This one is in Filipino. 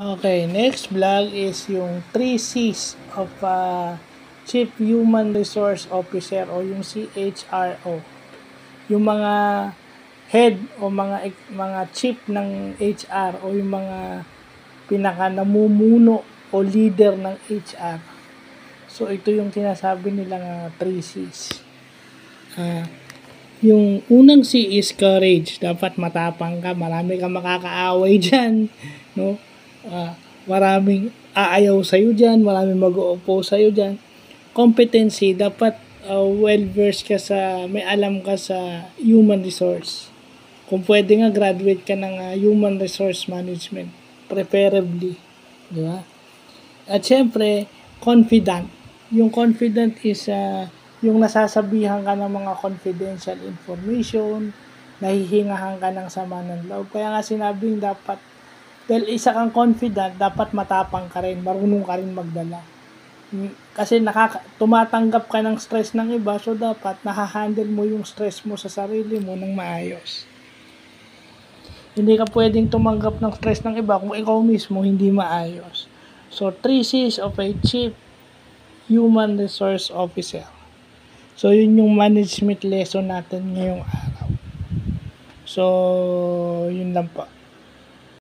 Okay, next vlog is yung 3 C's of Chief Human Resource Officer o yung CHRO. Yung mga head o mga chief ng HR o yung mga pinaka namumuno o leader ng HR. So ito yung sinasabi nilang 3 C's. Yung unang C is courage. Dapat matapang ka, marami kang makakaaway dyan, no? Maraming aayaw sa'yo dyan, maraming mag-o-oppose sa'yo dyan. Competency, dapat well-versed ka may alam ka sa human resource. Kung pwede nga, graduate ka ng human resource management, preferably. Di ba? At syempre, confident. Yung confident is yung nasasabihan ka ng mga confidential information, nahihingahan ka ng sama ng loob. Kaya nga sinabing dapat, dahil isa kang confident, dapat matapang ka rin, marunong ka rin magdala. Kasi tumatanggap ka ng stress ng iba, so dapat nahahandle mo yung stress mo sa sarili mo ng maayos. Hindi ka pwedeng tumanggap ng stress ng iba kung ikaw mismo hindi maayos. So, 3 C's of a Chief Human Resource Officer. So, yun yung management lesson natin ngayong araw. So, yun lang po.